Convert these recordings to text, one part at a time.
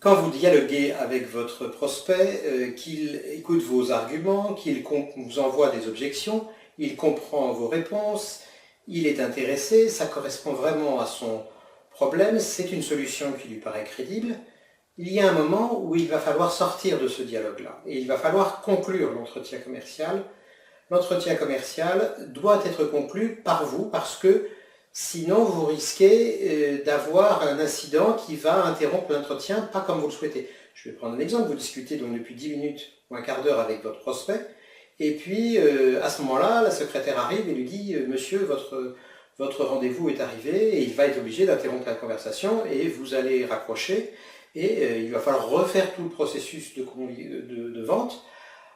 quand vous dialoguez avec votre prospect, qu'il écoute vos arguments, qu'il vous envoie des objections, il comprend vos réponses, il est intéressé, ça correspond vraiment à son problème, c'est une solution qui lui paraît crédible, il y a un moment où il va falloir sortir de ce dialogue-là et il va falloir conclure l'entretien commercial. L'entretien commercial doit être conclu par vous parce que sinon vous risquez d'avoir un incident qui va interrompre l'entretien, pas comme vous le souhaitez. Je vais prendre un exemple, vous discutez donc depuis 10 minutes ou un quart d'heure avec votre prospect et puis à ce moment-là, la secrétaire arrive et lui dit « Monsieur, votre rendez-vous est arrivé » et il va être obligé d'interrompre la conversation et vous allez raccrocher et il va falloir refaire tout le processus de vente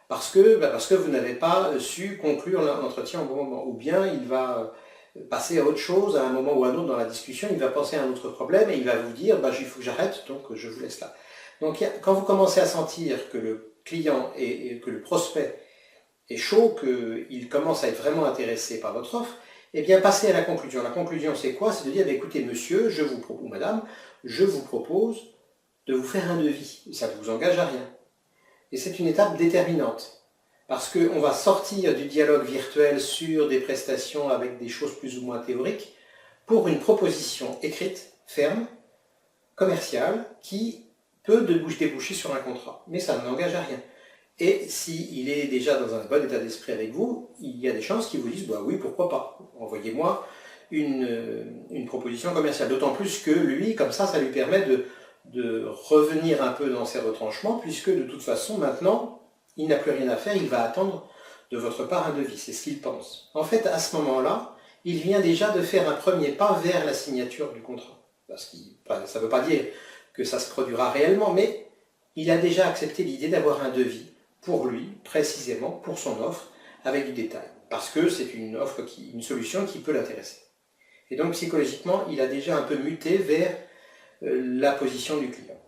parce que vous n'avez pas su conclure l'entretien au bon moment. Ou bien il va passer à autre chose, à un moment ou à un autre dans la discussion, il va penser à un autre problème et il va vous dire il faut que j'arrête, donc je vous laisse là. Donc quand vous commencez à sentir que le client et que le prospect est chaud, qu'il commence à être vraiment intéressé par votre offre, eh bien passez à la conclusion. La conclusion c'est quoi? C'est de dire écoutez monsieur, ou madame, je vous propose de vous faire un devis. Ça ne vous engage à rien. Et c'est une étape déterminante. Parce qu'on va sortir du dialogue virtuel sur des prestations avec des choses plus ou moins théoriques pour une proposition écrite, ferme, commerciale, qui peut déboucher sur un contrat. Mais ça n'engage à rien. Et s'il est déjà dans un bon état d'esprit avec vous, il y a des chances qu'il vous dise oui, pourquoi pas, envoyez-moi une proposition commerciale. D'autant plus que lui, comme ça lui permet de revenir un peu dans ses retranchements, puisque de toute façon, maintenant, il n'a plus rien à faire, il va attendre de votre part un devis, c'est ce qu'il pense. En fait, à ce moment-là, il vient déjà de faire un premier pas vers la signature du contrat. Ça ne veut pas dire que ça se produira réellement, mais il a déjà accepté l'idée d'avoir un devis pour lui, précisément, pour son offre, avec du détail. Parce que c'est une solution qui peut l'intéresser. Et donc, psychologiquement, il a déjà un peu muté vers la position du client.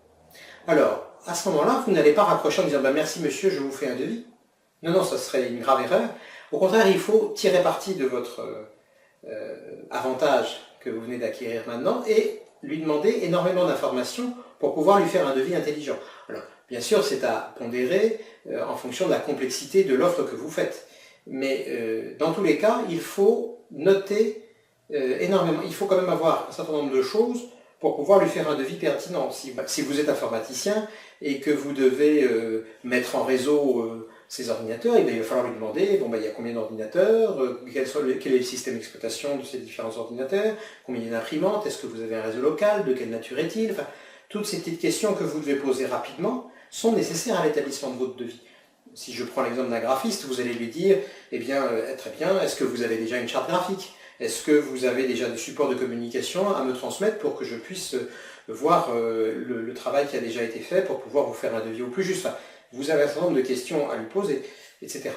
Alors, à ce moment-là, vous n'allez pas raccrocher en disant merci monsieur, je vous fais un devis. Non, ça serait une grave erreur. Au contraire, il faut tirer parti de votre avantage que vous venez d'acquérir maintenant et lui demander énormément d'informations pour pouvoir lui faire un devis intelligent. Alors, bien sûr, c'est à pondérer en fonction de la complexité de l'offre que vous faites. Mais dans tous les cas, il faut noter énormément. Il faut quand même avoir un certain nombre de choses pour pouvoir lui faire un devis pertinent. Si vous êtes informaticien et que vous devez mettre en réseau ces ordinateurs, il va falloir lui demander, il y a combien d'ordinateurs, quel est le système d'exploitation de ces différents ordinateurs, combien d'imprimantes, est-ce que vous avez un réseau local, de quelle nature est-il, enfin, toutes ces petites questions que vous devez poser rapidement sont nécessaires à l'établissement de votre devis. Si je prends l'exemple d'un graphiste, vous allez lui dire, très bien, est-ce que vous avez déjà une charte graphique ? Est-ce que vous avez déjà des supports de communication à me transmettre pour que je puisse voir le travail qui a déjà été fait pour pouvoir vous faire un devis au plus juste? Enfin, vous avez un certain nombre de questions à lui poser, etc.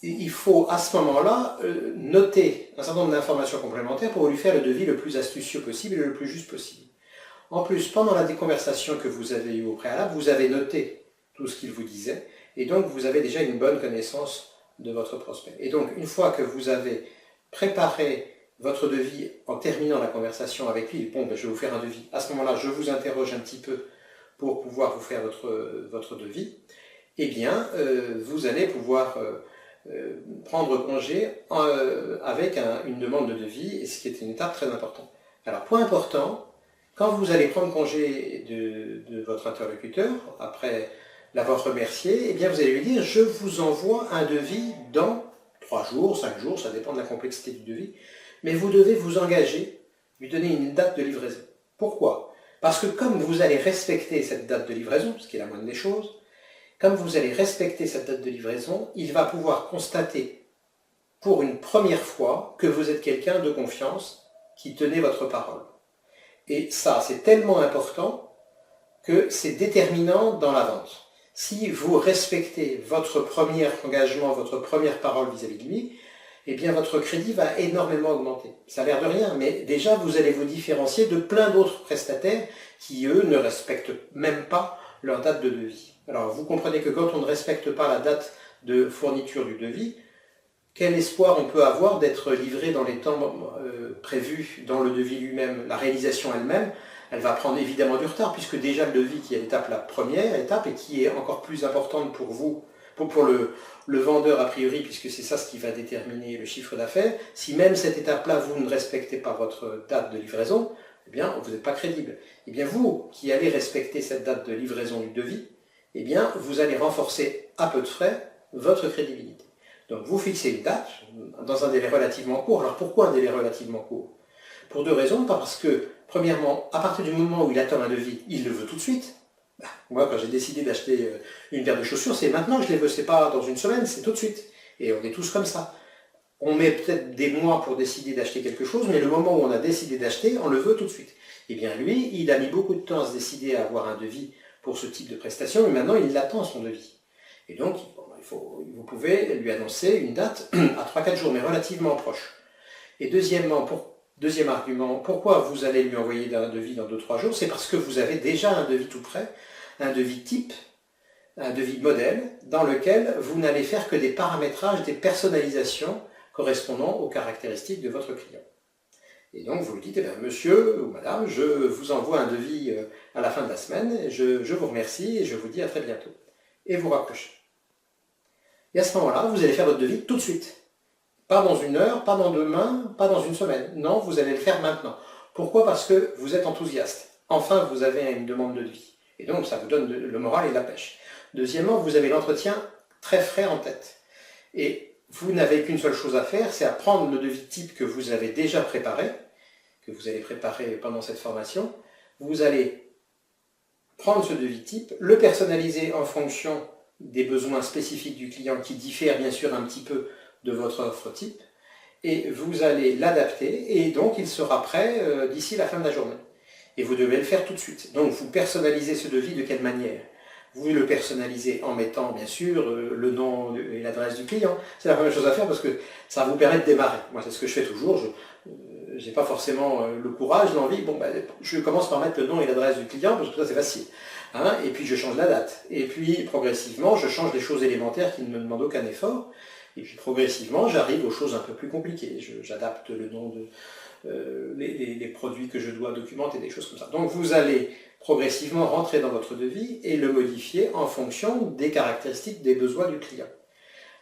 Il faut à ce moment-là noter un certain nombre d'informations complémentaires pour lui faire le devis le plus astucieux possible et le plus juste possible. En plus, pendant la conversation que vous avez eue au préalable, vous avez noté tout ce qu'il vous disait et donc vous avez déjà une bonne connaissance de votre prospect. Et donc, une fois que vous avez préparez votre devis en terminant la conversation avec lui, je vais vous faire un devis. À ce moment-là, je vous interroge un petit peu pour pouvoir vous faire votre devis. Eh bien, vous allez pouvoir prendre congé avec une demande de devis, et ce qui est une étape très importante. Alors, point important, quand vous allez prendre congé de votre interlocuteur, après l'avoir remercié, eh bien, vous allez lui dire « Je vous envoie un devis dans 3 jours, 5 jours, ça dépend de la complexité du devis, mais vous devez vous engager, lui donner une date de livraison. Pourquoi? Parce que comme vous allez respecter cette date de livraison, ce qui est la moindre des choses, comme vous allez respecter cette date de livraison, il va pouvoir constater pour une première fois que vous êtes quelqu'un de confiance qui tenait votre parole. Et ça, c'est tellement important que c'est déterminant dans la vente. Si vous respectez votre premier engagement, votre première parole vis-à-vis de lui, eh bien votre crédit va énormément augmenter. Ça a l'air de rien, mais déjà vous allez vous différencier de plein d'autres prestataires qui, eux, ne respectent même pas leur date de devis. Alors vous comprenez que quand on ne respecte pas la date de fourniture du devis, quel espoir on peut avoir d'être livré dans les temps prévus dans le devis lui-même, la réalisation elle-même, Elle va prendre évidemment du retard, puisque déjà le devis qui est l'étape, la première étape, et qui est encore plus importante pour vous, pour le vendeur a priori, puisque c'est ça ce qui va déterminer le chiffre d'affaires, si même cette étape-là, vous ne respectez pas votre date de livraison, eh bien, vous n'êtes pas crédible. Eh bien, vous qui allez respecter cette date de livraison du devis, eh bien, vous allez renforcer à peu de frais votre crédibilité. Donc, vous fixez une date dans un délai relativement court. Alors, pourquoi un délai relativement court? Pour deux raisons. Pas parce que, premièrement, à partir du moment où il attend un devis, il le veut tout de suite. Moi, quand j'ai décidé d'acheter une paire de chaussures, c'est maintenant que je les veux, c'est pas dans une semaine, c'est tout de suite. Et on est tous comme ça. On met peut-être des mois pour décider d'acheter quelque chose, mais le moment où on a décidé d'acheter, on le veut tout de suite. Eh bien lui, il a mis beaucoup de temps à se décider à avoir un devis pour ce type de prestation, mais maintenant il attend son devis. Et donc, vous pouvez lui annoncer une date à 3-4 jours, mais relativement proche. Et deuxièmement, deuxième argument, pourquoi vous allez lui envoyer un devis dans 2-3 jours? C'est parce que vous avez déjà un devis tout prêt, un devis type, un devis modèle, dans lequel vous n'allez faire que des paramétrages, des personnalisations correspondant aux caractéristiques de votre client. Et donc vous lui dites, eh bien, monsieur ou madame, je vous envoie un devis à la fin de la semaine, je vous remercie et je vous dis à très bientôt. Et vous raccrochez. Et à ce moment-là, vous allez faire votre devis tout de suite. Pas dans une heure, pas dans demain, pas dans une semaine. Non, vous allez le faire maintenant. Pourquoi? Parce que vous êtes enthousiaste. Enfin, vous avez une demande de devis. Et donc, ça vous donne le moral et la pêche. Deuxièmement, vous avez l'entretien très frais en tête. Et vous n'avez qu'une seule chose à faire, c'est à prendre le devis type que vous avez déjà préparé, que vous allez préparer pendant cette formation. Vous allez prendre ce devis type, le personnaliser en fonction des besoins spécifiques du client qui diffèrent bien sûr un petit peu de votre offre type, et vous allez l'adapter, et donc il sera prêt d'ici la fin de la journée. Et vous devez le faire tout de suite. Donc vous personnalisez ce devis de quelle manière? Vous le personnalisez en mettant bien sûr le nom et l'adresse du client. C'est la première chose à faire parce que ça va vous permettre de démarrer. Moi c'est ce que je fais toujours. Je n'ai pas forcément le courage, l'envie. Bon, je commence par mettre le nom et l'adresse du client parce que ça c'est facile. Hein, et puis je change la date. Et puis progressivement je change les choses élémentaires qui ne me demandent aucun effort. Et puis progressivement j'arrive aux choses un peu plus compliquées. J'adapte le nom de les produits que je dois documenter, des choses comme ça. Donc vous allez progressivement rentrer dans votre devis et le modifier en fonction des caractéristiques, des besoins du client.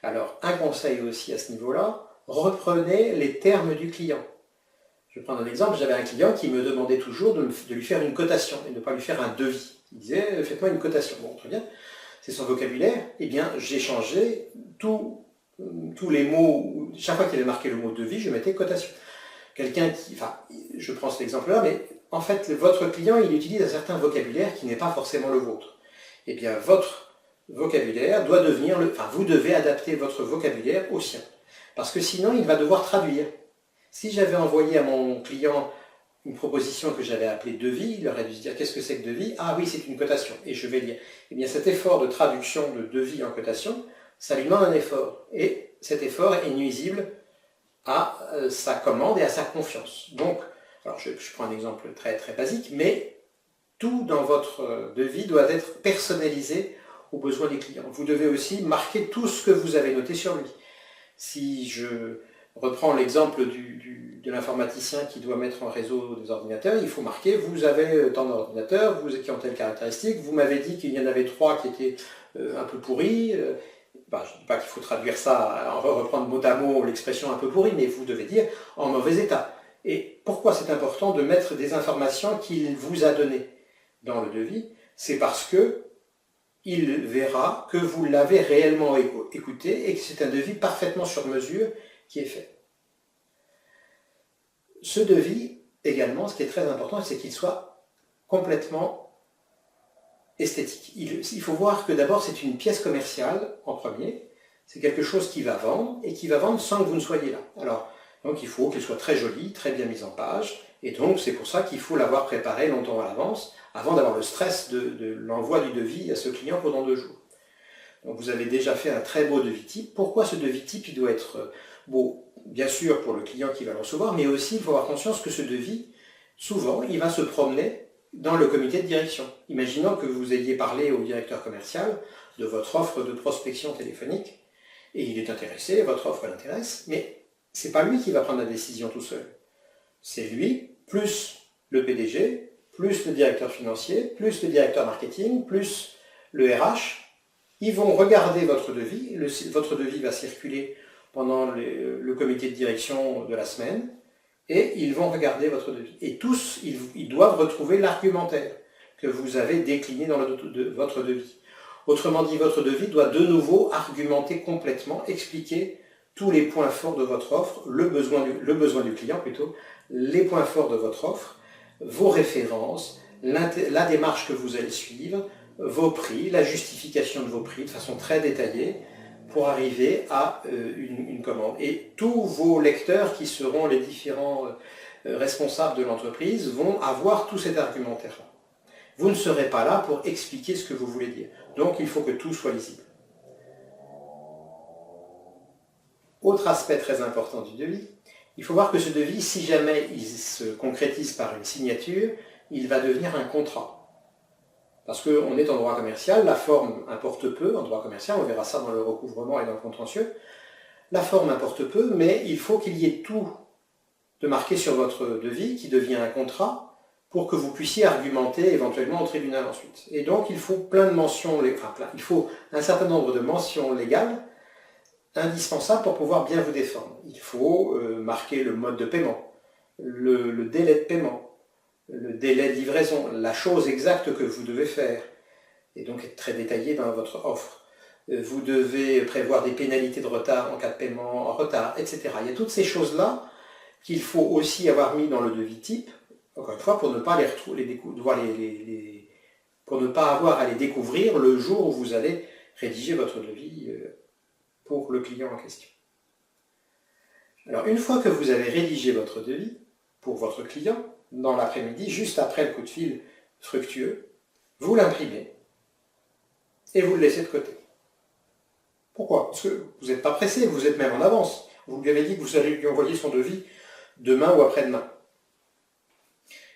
Alors, un conseil aussi à ce niveau-là, reprenez les termes du client. Je vais prendre un exemple, j'avais un client qui me demandait toujours de lui faire une cotation et de ne pas lui faire un devis. Il disait, faites-moi une cotation. Bon, très bien, c'est son vocabulaire. Eh bien, j'ai changé tous les mots, chaque fois qu'il y avait marqué le mot devis, je mettais cotation. Quelqu'un qui, enfin, je prends cet exemple-là, mais en fait, votre client, il utilise un certain vocabulaire qui n'est pas forcément le vôtre. Eh bien, votre vocabulaire doit devenir, vous devez adapter votre vocabulaire au sien. Parce que sinon, il va devoir traduire. Si j'avais envoyé à mon client une proposition que j'avais appelée devis, il aurait dû se dire, qu'est-ce que c'est que devis? Ah oui, c'est une cotation. Et je vais lire. Eh bien, cet effort de traduction de devis en cotation, ça lui demande un effort. Et cet effort est nuisible à sa commande et à sa confiance. Donc, alors je prends un exemple très très basique, mais tout dans votre devis doit être personnalisé aux besoins des clients. Vous devez aussi marquer tout ce que vous avez noté sur lui. Si je reprends l'exemple de l'informaticien qui doit mettre en réseau des ordinateurs, il faut marquer, vous avez tant d'ordinateurs, vous qui ont telle caractéristique, vous m'avez dit qu'il y en avait 3 qui étaient un peu pourris, je ne dis pas qu'il faut traduire ça, reprendre mot à mot l'expression un peu pourrie, mais vous devez dire en mauvais état. Et pourquoi c'est important de mettre des informations qu'il vous a données dans le devis? C'est parce que il verra que vous l'avez réellement écouté et que c'est un devis parfaitement sur mesure qui est fait. Ce devis, également, ce qui est très important, c'est qu'il soit complètement esthétique. Il faut voir que d'abord c'est une pièce commerciale en premier, c'est quelque chose qui va vendre et qui va vendre sans que vous ne soyez là. Alors, donc il faut qu'elle soit très jolie, très bien mise en page, et donc c'est pour ça qu'il faut l'avoir préparée longtemps à l'avance, avant d'avoir le stress de l'envoi du devis à ce client pendant 2 jours. Donc vous avez déjà fait un très beau devis type. Pourquoi ce devis type il doit être beau? Bien sûr pour le client qui va le recevoir, mais aussi il faut avoir conscience que ce devis, souvent, il va se promener dans le comité de direction. Imaginons que vous ayez parlé au directeur commercial de votre offre de prospection téléphonique, et il est intéressé, votre offre l'intéresse, mais ce n'est pas lui qui va prendre la décision tout seul. C'est lui, plus le PDG, plus le directeur financier, plus le directeur marketing, plus le RH, ils vont regarder votre devis. Votre devis va circuler pendant le comité de direction de la semaine, et ils vont regarder votre devis. Et tous, ils doivent retrouver l'argumentaire que vous avez décliné dans votre devis. Autrement dit, votre devis doit de nouveau argumenter complètement, expliquer tous les points forts de votre offre, le besoin du client plutôt, les points forts de votre offre, vos références, la démarche que vous allez suivre, vos prix, la justification de vos prix de façon très détaillée pour arriver à une commande. Et tous vos lecteurs qui seront les différents responsables de l'entreprise vont avoir tout cet argumentaire-là. Vous ne serez pas là pour expliquer ce que vous voulez dire. Donc il faut que tout soit lisible. Autre aspect très important du devis, il faut voir que ce devis, si jamais il se concrétise par une signature, il va devenir un contrat. Parce qu'on est en droit commercial, la forme importe peu en droit commercial, on verra ça dans le recouvrement et dans le contentieux. La forme importe peu, mais il faut qu'il y ait tout de marqué sur votre devis qui devient un contrat pour que vous puissiez argumenter éventuellement au tribunal ensuite. Et donc il faut il faut un certain nombre de mentions légales indispensables pour pouvoir bien vous défendre. Il faut marquer le mode de paiement, le délai de paiement, le délai de livraison, la chose exacte que vous devez faire, et donc être très détaillé dans votre offre. Vous devez prévoir des pénalités de retard en cas de paiement en retard, etc. Il y a toutes ces choses-là qu'il faut aussi avoir mis dans le devis type, encore une fois, pour ne pas pour ne pas avoir à les découvrir le jour où vous allez rédiger votre devis pour le client en question. Alors, une fois que vous avez rédigé votre devis pour votre client, dans l'après-midi, juste après le coup de fil fructueux, vous l'imprimez et vous le laissez de côté. Pourquoi? Parce que vous n'êtes pas pressé, vous êtes même en avance. Vous lui avez dit que vous allez lui envoyer son devis demain ou après-demain.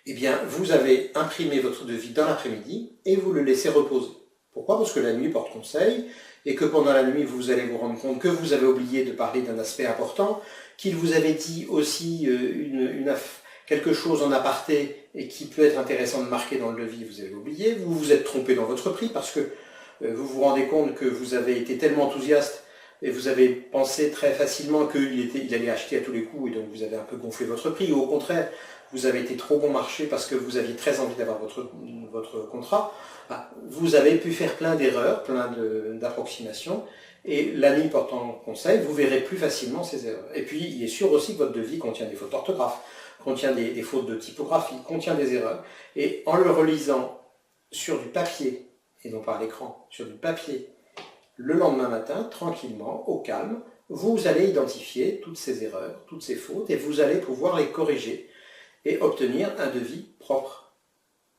Eh bien, vous avez imprimé votre devis dans l'après-midi et vous le laissez reposer. Pourquoi? Parce que la nuit porte conseil et que pendant la nuit, vous allez vous rendre compte que vous avez oublié de parler d'un aspect important, qu'il vous avait dit aussi quelque chose en aparté et qui peut être intéressant de marquer dans le devis, vous avez oublié, vous vous êtes trompé dans votre prix parce que vous vous rendez compte que vous avez été tellement enthousiaste et vous avez pensé très facilement qu'il allait acheter à tous les coups et donc vous avez un peu gonflé votre prix, ou au contraire, vous avez été trop bon marché parce que vous aviez très envie d'avoir votre contrat. Vous avez pu faire plein d'erreurs, plein d'approximations, et la nuit portant conseil, vous verrez plus facilement ces erreurs. Et puis, il est sûr aussi que votre devis contient des fautes d'orthographe, contient des fautes de typographie, contient des erreurs, et en le relisant sur du papier, et non pas à l'écran, sur du papier, le lendemain matin, tranquillement, au calme, vous allez identifier toutes ces erreurs, toutes ces fautes, et vous allez pouvoir les corriger et obtenir un devis propre.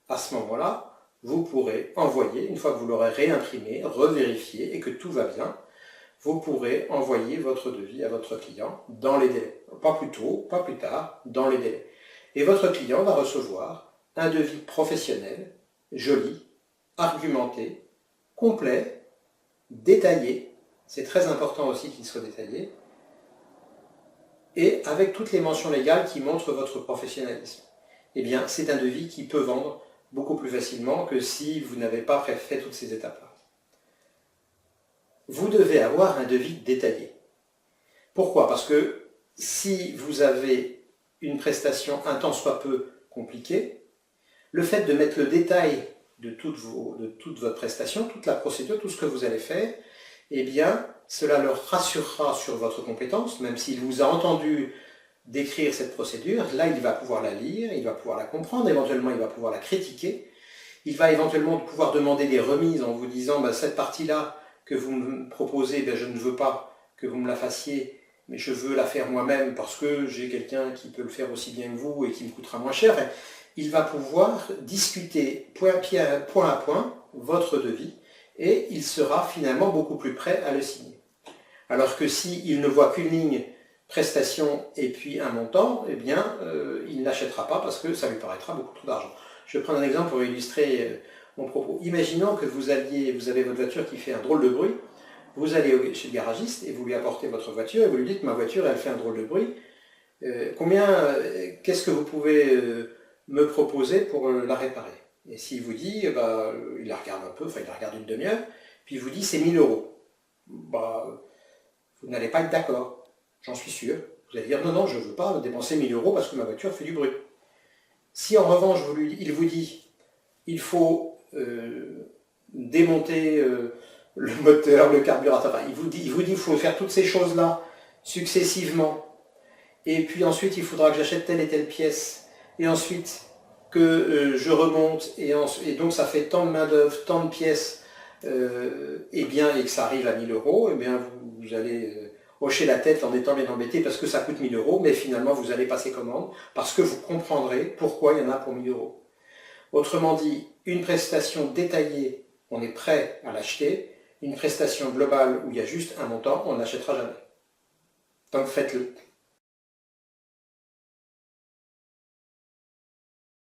À ce moment-là, vous pourrez envoyer, une fois que vous l'aurez réimprimé, revérifié et que tout va bien, vous pourrez envoyer votre devis à votre client dans les délais. Pas plus tôt, pas plus tard, dans les délais. Et votre client va recevoir un devis professionnel, joli, argumenté, complet, détaillé. C'est très important aussi qu'il soit détaillé. Et avec toutes les mentions légales qui montrent votre professionnalisme. Eh bien, c'est un devis qui peut vendre beaucoup plus facilement que si vous n'avez pas fait toutes ces étapes-là. Vous devez avoir un devis détaillé. Pourquoi? Parce que si vous avez une prestation un tant soit peu compliquée, le fait de mettre le détail de toute votre prestation, toute la procédure, tout ce que vous allez faire, eh bien, cela leur rassurera sur votre compétence, même s'il vous a entendu décrire cette procédure, là il va pouvoir la lire, il va pouvoir la comprendre, éventuellement il va pouvoir la critiquer, il va éventuellement pouvoir demander des remises en vous disant cette partie-là que vous me proposez, je ne veux pas que vous me la fassiez, mais je veux la faire moi-même parce que j'ai quelqu'un qui peut le faire aussi bien que vous et qui me coûtera moins cher. Il va pouvoir discuter point à point votre devis et il sera finalement beaucoup plus prêt à le signer. Alors que s'il ne voit qu'une ligne prestation et puis un montant, eh bien, il n'achètera pas parce que ça lui paraîtra beaucoup trop d'argent. Je vais prendre un exemple pour illustrer mon propos. Imaginons que vous avez votre voiture qui fait un drôle de bruit, vous allez chez le garagiste et vous lui apportez votre voiture et vous lui dites « ma voiture elle fait un drôle de bruit, qu'est-ce que vous pouvez me proposer pour la réparer. Et s'il vous dit, bah, il la regarde un peu, enfin il la regarde une demi-heure, puis il vous dit c'est 1000 euros. Bah, vous n'allez pas être d'accord, j'en suis sûr. Vous allez dire non, non, je ne veux pas dépenser 1000 euros parce que ma voiture fait du bruit. Si en revanche il vous dit il faut démonter le moteur, le carburateur, enfin, il vous dit il faut faire toutes ces choses-là successivement, et puis ensuite il faudra que j'achète telle et telle pièce, et ensuite que je remonte, et donc ça fait tant de main d'œuvre, tant de pièces, et que ça arrive à 1000 euros, et bien vous allez hocher la tête en étant bien embêté parce que ça coûte 1000 euros, mais finalement vous allez passer commande parce que vous comprendrez pourquoi il y en a pour 1000 euros. Autrement dit, une prestation détaillée, on est prêt à l'acheter. Une prestation globale où il y a juste un montant, on n'achètera jamais. Donc faites-le.